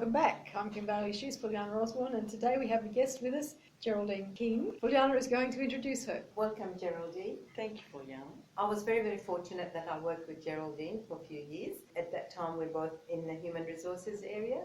welcome back. I'm Kim She's Fulyana Osborne, and today we have a guest with us, Geraldine King. Fulyana is going to introduce her. Welcome, Geraldine. Thank you, Fulyana. I was very, very fortunate that I worked with Geraldine for a few years. At that time, we were both in the human resources area,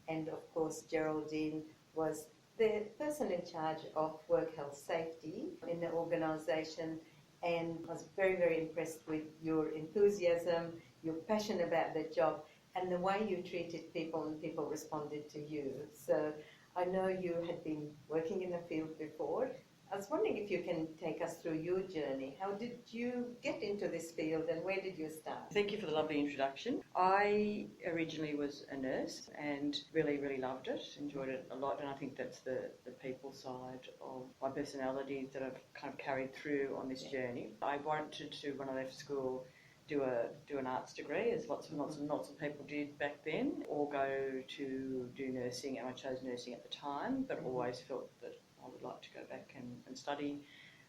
and of course, Geraldine was the person in charge of work health safety in the organisation, and I was very, very impressed with your enthusiasm, your passion about the job, and the way you treated people and people responded to you. So I know you had been working in the field before. I was wondering if you can take us through your journey. How did you get into this field and where did you start? Thank you for the lovely introduction. I originally was a nurse and really, really loved it, enjoyed it a lot, and I think that's the people side of my personality that I've kind of carried through on this journey. I wanted to, when I left school, do an arts degree, as lots of people did back then, or go to do nursing, and I chose nursing at the time, but always felt that I would like to go back and study.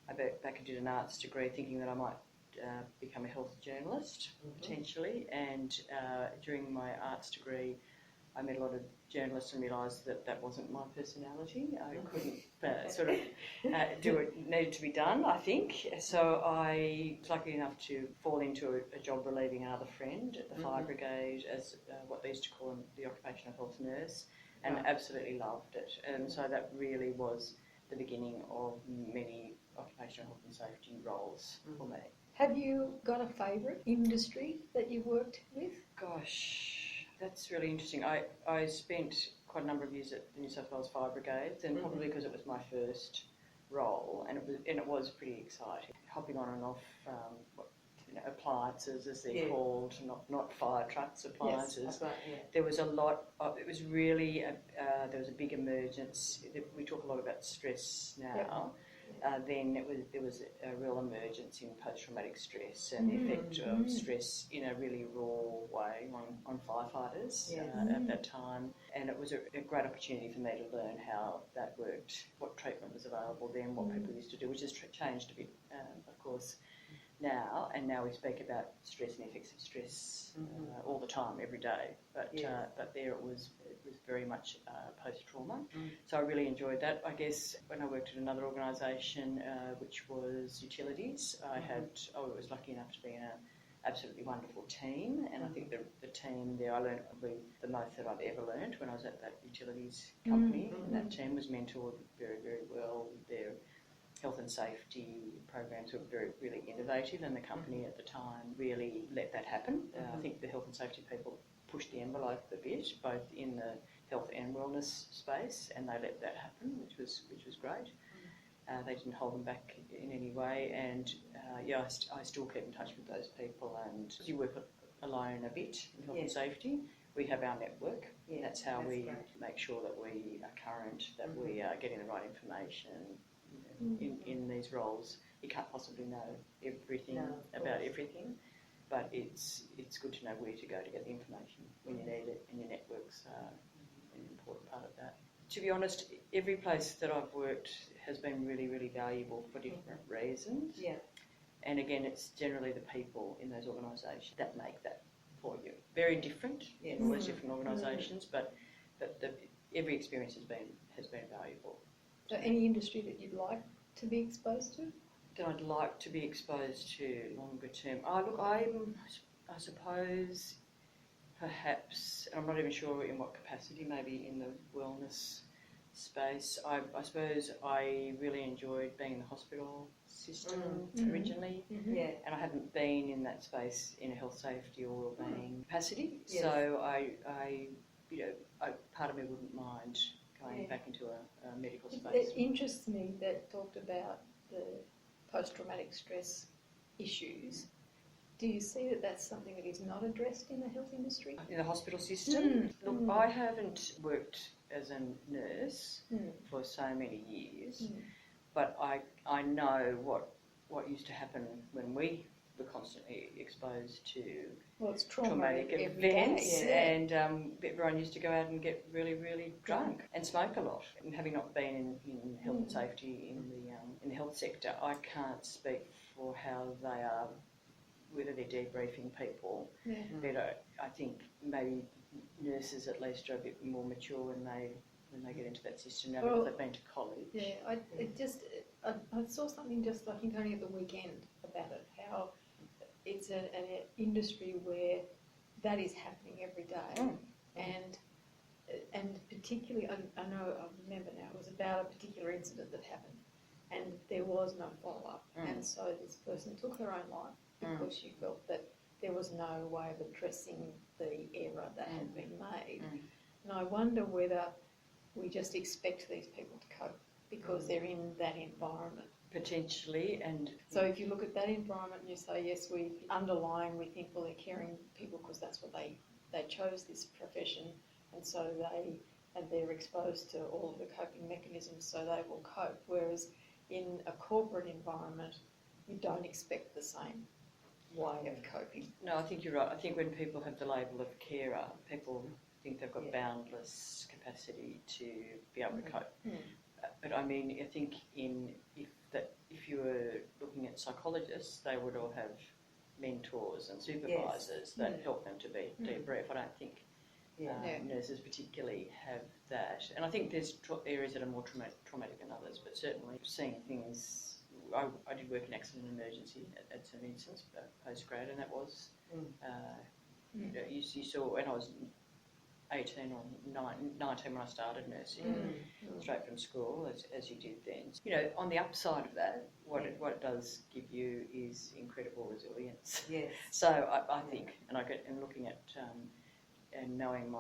I went back and did an arts degree thinking that I might become a health journalist, potentially, and during my arts degree I met a lot of journalists and realised that that wasn't my personality. I couldn't do it needed to be done, I think. So I was lucky enough to fall into a job relieving another friend at the fire brigade as what they used to call them, the occupational health nurse, and absolutely loved it. And so that really was the beginning of many occupational health and safety roles for me. Have you got a favourite industry that you've worked with? Gosh, that's really interesting. I spent quite a number of years at the New South Wales Fire Brigades, and probably because it was my first role, and it was pretty exciting. Hopping on and off appliances, as they're called, not fire trucks, appliances. Yes, right, yeah. There was a lot of, it was really, there was a big emergence. We talk a lot about stress now. Then there was a real emergence in post-traumatic stress and the effect of stress in a really raw way on firefighters at that time. And it was a great opportunity for me to learn how that worked, what treatment was available then, what people used to do, which has changed a bit, of course, now. And now we speak about stress and effects of stress all the time, every day. But there it was very much post-trauma. So I really enjoyed that. I guess when I worked at another organisation, which was utilities, I was lucky enough to be in an absolutely wonderful team, and I think the team there, I learned probably the most that I've ever learned when I was at that utilities company, and that team was mentored very, very well. Their health and safety programs were really innovative, and the company at the time really let that happen. I think the health and safety people pushed the envelope a bit, both in the health and wellness space, and they let that happen, which was great. They didn't hold them back in any way, and I still keep in touch with those people. And you work alone a bit in health and safety. We have our network. That's how we make sure that we are current, that we are getting the right information. In these roles, you can't possibly know everything about everything, but it's good to know where to go to get the information when you need it, and your networks are an important part of that. To be honest, every place that I've worked has been really, really valuable for different reasons. Yeah. And again, it's generally the people in those organisations that make that for you. Very different in all those different organisations, but every experience has been valuable. So any industry that you'd like to be exposed to? That I'd like to be exposed to longer term. I suppose perhaps, I'm not even sure in what capacity, maybe in the wellness space. I suppose I really enjoyed being in the hospital system originally, and I haven't been in that space in a health safety or wellbeing capacity. Yes. So I part of me wouldn't mind going back into a medical space. It interests me that talked about the post-traumatic stress issues. Do you see that that's something that is not addressed in the health industry? In the hospital system? Look, I haven't worked as a nurse for so many years, but I know what used to happen when we were constantly exposed to traumatic events, and everyone used to go out and get really, really drunk and smoke a lot. And having not been in health and safety in the health sector, I can't speak for how they are, whether they're debriefing people. But I think maybe nurses at least are a bit more mature when they get into that system now Well, because they've been to college. Yeah, I saw something just I think only at the weekend about it, how it's an industry where that is happening every day, and particularly I remember now it was about a particular incident that happened, and there was no follow up, and so this person took her own life because she felt that there was no way of addressing the error that had been made, and I wonder whether we just expect these people to cope because they're in that environment. Potentially, and so if you look at that environment and you say, yes, we think, well, they're caring people because that's what they chose this profession, and so they're exposed to all of the coping mechanisms, so they will cope. Whereas in a corporate environment, you don't expect the same way of coping. No, I think you're right. I think when people have the label of carer, people think they've got boundless capacity to be able to cope. But I mean, I think if you were looking at psychologists, they would all have mentors and supervisors that help them to debrief. I don't think nurses particularly have that. And I think there's areas that are more traumatic than others, but certainly seeing things. I did work in accident and emergency at St Vincent's postgrad, and that was you saw when I was 18 or 19 when I started nursing, straight from school, as you did then. You know, on the upside of that, what it does give you is incredible resilience. Yes. So I think, and looking at and knowing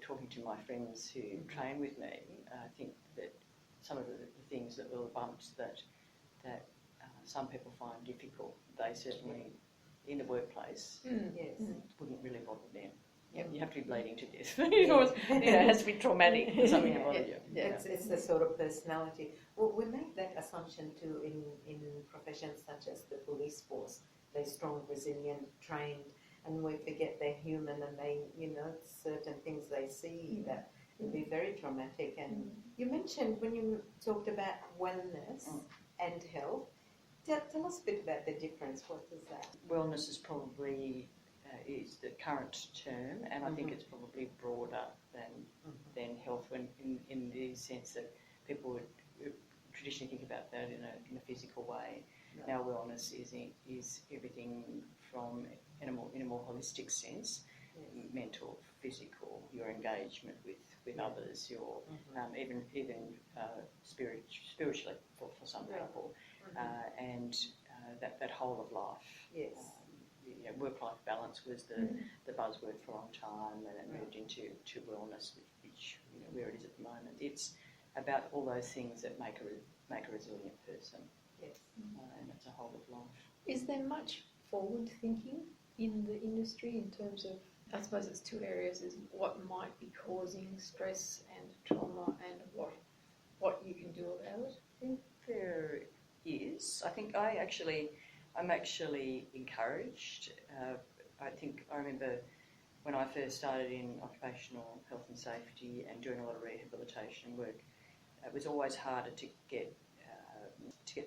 talking to my friends who train with me, I think that some of the things that were bumps that some people find difficult, they certainly in the workplace wouldn't really bother them. Yep. You have to be bleeding to death. It has to be traumatic for something to bother you. It's the sort of personality. Well, we make that assumption too in professions such as the police force. They're strong, resilient, trained, and we forget they're human and they, certain things they see that will be very traumatic. And you mentioned when you talked about wellness and health, tell us a bit about the difference. What is that? Wellness is probably is the current term, and I think it's probably broader than health in the sense that people would traditionally think about that in a physical way. Right. Now wellness is everything from in a more holistic sense, mental, physical, your engagement with others, your even spiritually for some people, and that whole of life. Yes. Work-life balance was the buzzword for a long time, and it moved into wellness, which where it is at the moment. It's about all those things that make a resilient person. Yes. And it's a whole of life. Is there much forward thinking in the industry in terms of, I suppose it's two areas, is what might be causing stress and trauma and what you can do about it? I think there is. I think I'm actually encouraged. I remember when I first started in occupational health and safety and doing a lot of rehabilitation work, it was always harder to get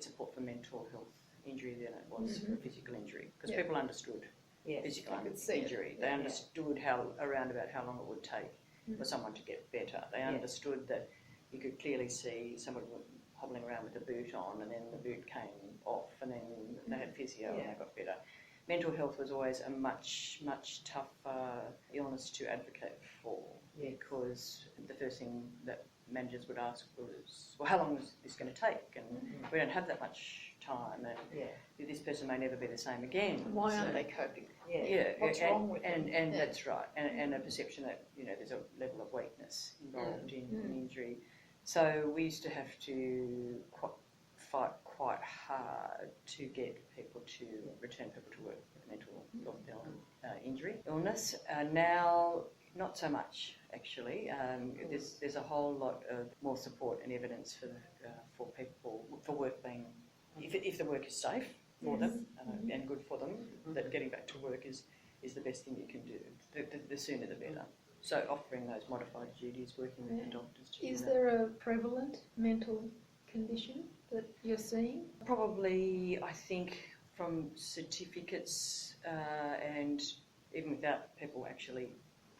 support for mental health injury than it was for physical injury, because people understood physical injury. They understood around about how long it would take for someone to get better. They understood that you could clearly see someone hobbling around with a boot on, and then the boot came off, and then they had physio and they got better. Mental health was always a much, much tougher illness to advocate for, because the first thing that managers would ask was, well, how long is this going to take? And we don't have that much time, and this person may never be the same again. Why aren't they coping? What's wrong with them? And that's right, and a perception that there's a level of weakness involved in injury. So we used to have to fight quite hard to get people to return people to work with mental health illness. Now, not so much actually. There's a whole lot of more support and evidence for people for work being, if the work is safe for them and good for them, that getting back to work is the best thing you can do. The sooner the better. So offering those modified duties, working with the doctors. Is there a prevalent mental condition that you're seeing? Probably, I think, from certificates and even without people actually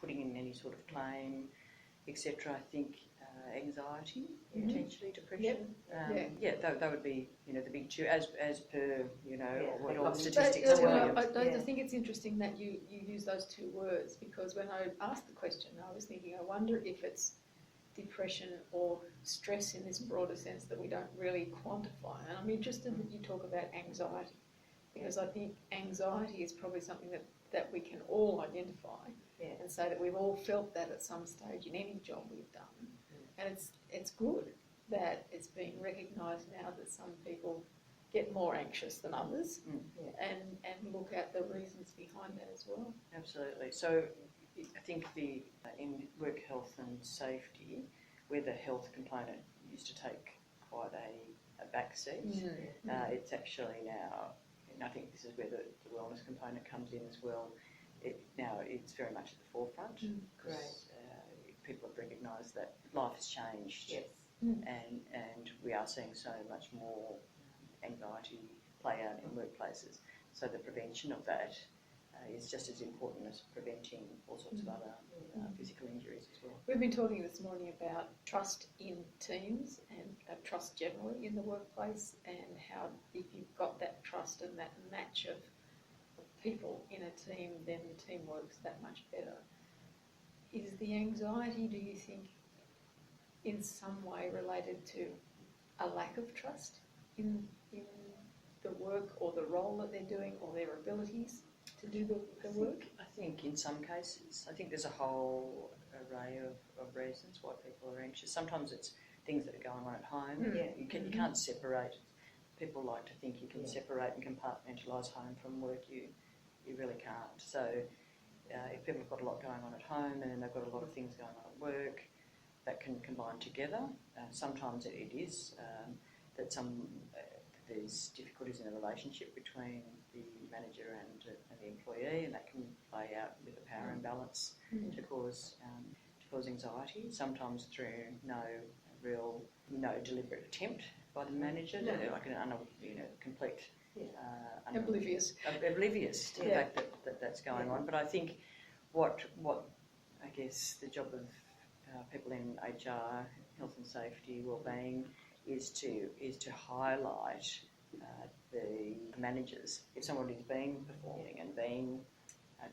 putting in any any sort of claim, etc. I think anxiety, Mhm. potentially depression. Yep. That would be the big two as per what all the But- statistics But, tell you. I think it's interesting that you use those two words, because when I asked the question, I was thinking, I wonder if it's depression or stress in this broader sense that we don't really quantify. And I'm interested that you talk about anxiety, because I think anxiety is probably something that we can all identify and say that we've all felt that at some stage in any job we've done. And it's good that it's being recognised now that some people get more anxious than others and look at the reasons behind that as well. Absolutely. So I think in work health and safety, where the health component used to take quite a backseat, it's actually now, and I think this is where the wellness component comes in as well. Now it's very much at the forefront because people have recognised that life has changed. Yes. And we are seeing so much more anxiety play out in workplaces. So the prevention of that is just as important as preventing all sorts of other physical injuries as well. We've been talking this morning about trust in teams and trust generally in the workplace, and how if you've got that trust and that match of people in a team, then the team works that much better. Is the anxiety, do you think, in some way related to a lack of trust in the work or the role that they're doing or their abilities to do the work? I think in some cases, I think there's a whole array of reasons why people are anxious. Sometimes it's things that are going on at home. You can't separate. People like to think you can separate and compartmentalise home from work. You really can't. So if people have got a lot going on at home and then they've got a lot of things going on at work, that can combine together. Sometimes it is that there's difficulties in the relationship between the manager and the employee, and that can play out with a power imbalance to cause anxiety. Sometimes through no deliberate attempt by the manager, like an complete Oblivious to the fact that that's going on. But I think what I guess the job of people in HR, health and safety, wellbeing, is to highlight the managers. If somebody's been performing and been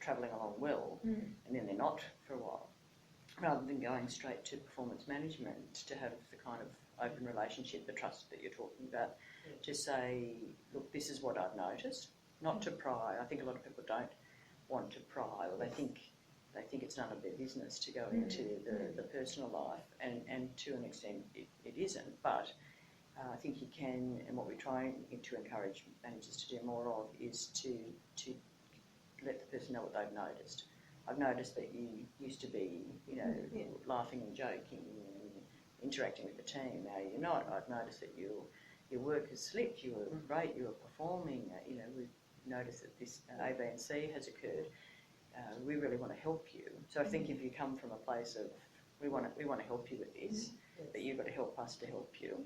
travelling along well, and then they're not for a while, rather than going straight to performance management, to have the kind of open relationship, the trust that you're talking about, to say, look, this is what I've noticed, not to pry. I think a lot of people don't want to pry, or they think it's none of their business to go into the personal life, and to an extent it isn't. But I think you can, and what we're trying to encourage managers to do more of is to let the person know what they've noticed. I've noticed that you used to be, laughing and joking and interacting with the team. Now you're not. I've noticed that your work has slipped. You were great. You were performing. We've noticed that this A, B, and C has occurred. We really want to help you. So I think if you come from a place of we want to help you with this, but you've got to help us to help you.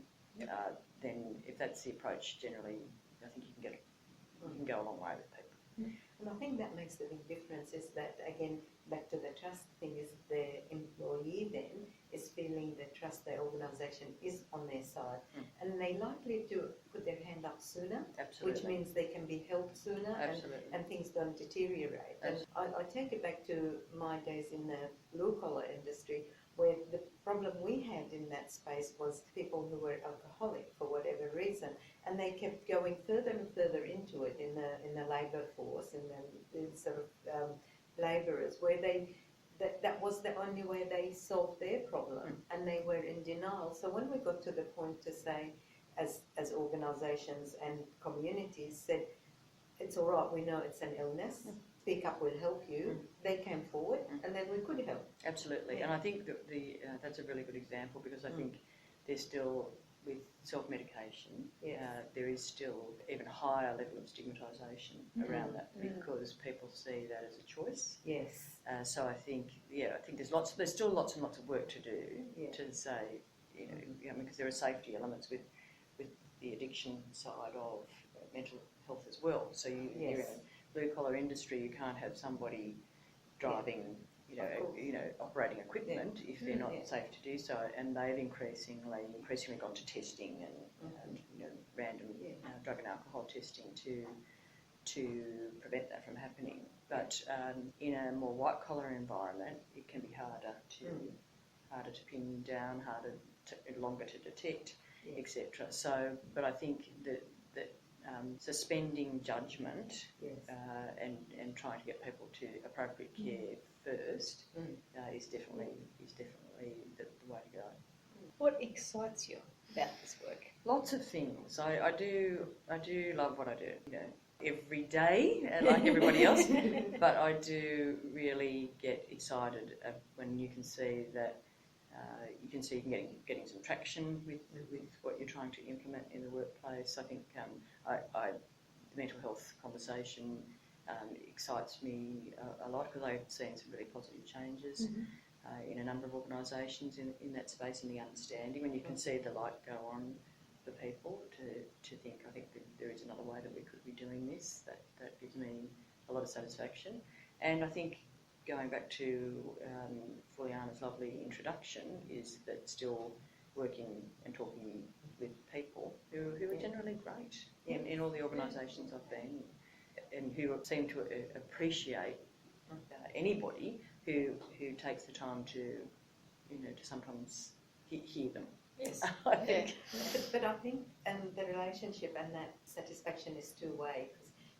Then if that's the approach, generally, I think you can go a long way with people. And I think that makes the big difference is that, again, back to the trust thing, is the employee then is feeling the trust their organisation is on their side, and they're likely to put their hand up sooner, which means they can be helped sooner, and things don't deteriorate. And I take it back to my days in the blue-collar industry, where the problem we had in that space was people who were alcoholic for whatever reason, and they kept going further and further into it in the labour force, in the sort of labourers, where that was the only way they solved their problem, and they were in denial. So when we got to the point to say, as organisations and communities said, it's all right, we know it's an illness, Speak Up will help you, they came forward, and then we could help. Absolutely, and I think that that's a really good example, because I think there's still, with self-medication, there is still even higher level of stigmatisation around that, because people see that as a choice. Yes. So I think there's still lots and lots of work to do to say, because there are safety elements with the addiction side of mental health as well. So you're in a blue collar industry, you can't have somebody driving, operating equipment if they're not Yeah. safe to do so, and they've increasingly gone to testing and random drug and alcohol testing to prevent that from happening. But in a more white collar environment, it can be harder to pin down, longer to detect, etc. So, but I think that suspending judgment and trying to get people to appropriate care first is definitely the way to go. What excites you about this work? Lots of things. I do love what I do. Every day, like everybody else, but I do really get excited when you can see that you can getting some traction with what you're trying to implement in the workplace. I think the mental health conversation excites me a lot because I've seen some really positive changes in a number of organisations in that space, in the understanding, when you can see the light go on for people to think, I think that there is another way that we could be doing this. That gives me a lot of satisfaction. And I think going back to Fulyana's lovely introduction is that still working and talking with people who are generally great in all the organisations I've been and who seem to appreciate anybody who takes the time to sometimes hear them. Yes. I think. But I think the relationship and that satisfaction is two-way.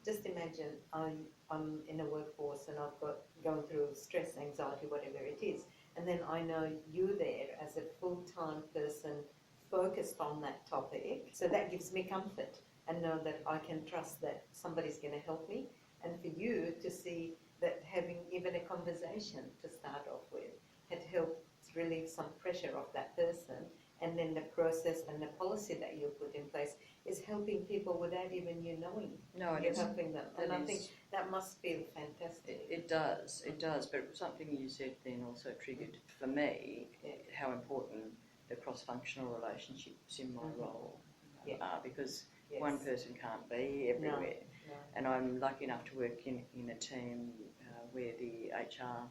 Just imagine I'm in a workforce and I've got going through stress, anxiety, whatever it is, and then I know you there as a full-time person focused on that topic. So that gives me comfort and know that I can trust that somebody's going to help me. And for you to see that having even a conversation to start off with had helped relieve some pressure off that person. And then the process and the policy that you put in place is helping people without even you knowing. No, you're helping them. And I think that must feel fantastic. It does. But something you said then also triggered for me how important the cross-functional relationships in my role are, because one person can't be everywhere. No. And I'm lucky enough to work in a team where the HR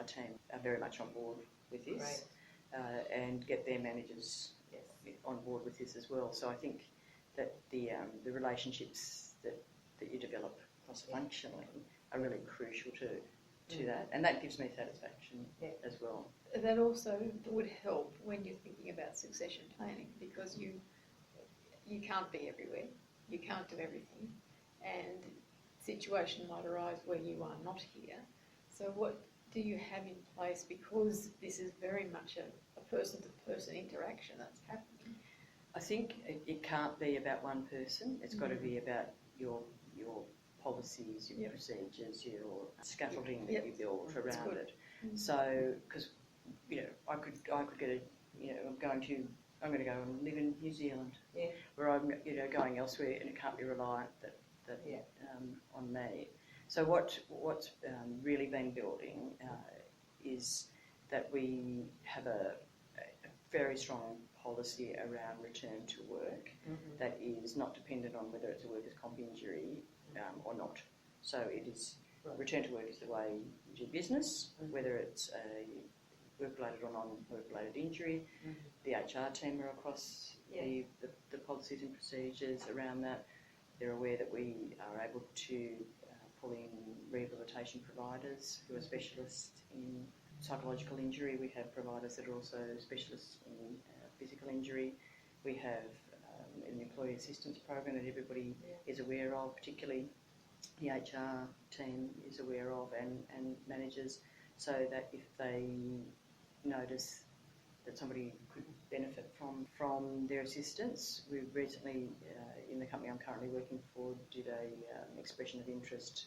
team are very much on board with this. Right. And get their managers on board with this as well. So I think that the relationships that you develop cross-functionally are really crucial to that, and that gives me satisfaction as well. That also would help when you're thinking about succession planning, because you can't be everywhere, you can't do everything, and situation might arise where you are not here. So what do you have in place, because this is very much a person-to-person interaction that's happening? I think it can't be about one person. It's got to be about your policies, your procedures, your scaffolding that you build around it. So, because I could get I'm going to go and live in New Zealand, where I'm going elsewhere, and it can't be reliant on me. So what's really been building is that we have a very strong policy around return to work that is not dependent on whether it's a workers' comp injury or not. So it is return to work is the way you do business, whether it's a work-related or non-work-related injury. The HR team are across the policies and procedures around that. They're aware that we are able to pull in rehabilitation providers who are specialists in psychological injury. We have providers that are also specialists in physical injury. We have an employee assistance program that everybody is aware of, particularly the HR team is aware of, and managers, so that if they notice that somebody could benefit from their assistance. We recently, in the company I'm currently working for, did an expression of interest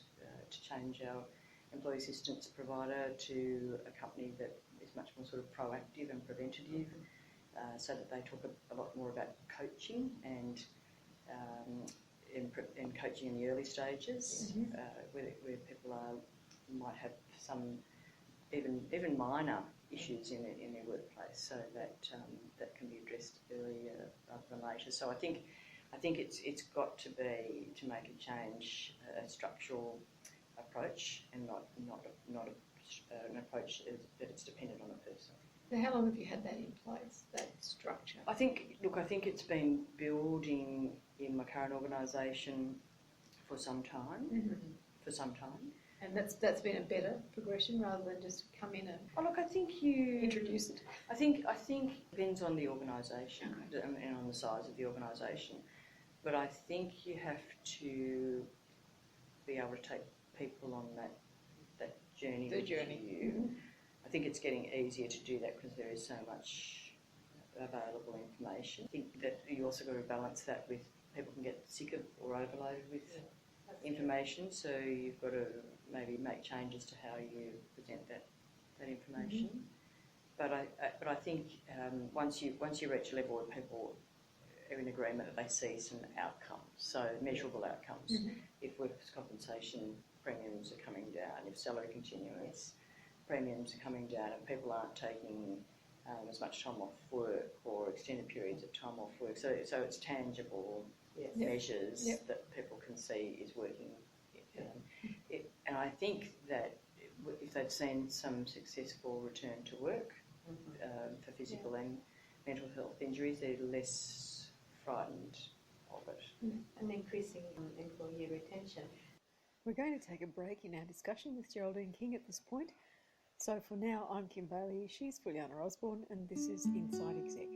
to change our employee assistance provider to a company that is much more sort of proactive and preventative, so that they talk a lot more about coaching and coaching in the early stages, where people might have some even minor issues in their workplace, so that can be addressed earlier rather than later. So I think it's got to be to make a change, a structural approach, and not a an approach that it's dependent on a person. So how long have you had that in place, that structure? I think it's been building in my current organisation for some time. And that's been a better progression rather than just come in and I think you introduce it. I think it depends on the organisation and on the size of the organisation. But I think you have to be able to take people on that journey with you. Mm-hmm. I think it's getting easier to do that because there is so much available information. I think that you also got to balance that with people can get sick of or overloaded with information, so you've got to maybe make changes to how you present that information. But I think once you reach a level where people are in agreement that they see some outcomes, so measurable outcomes, if workers' compensation premiums are coming down, if salary continuance premiums are coming down, and people aren't taking as much time off work or extended periods of time off work, so it's tangible measures that people can see is working. And I think that if they've seen some successful return to work for physical and mental health injuries, they're less frightened of it. And increasing employee retention. We're going to take a break in our discussion with Geraldine King at this point. So for now, I'm Kim Bailey, she's Fulyana Osborne, and this is Inside Exec.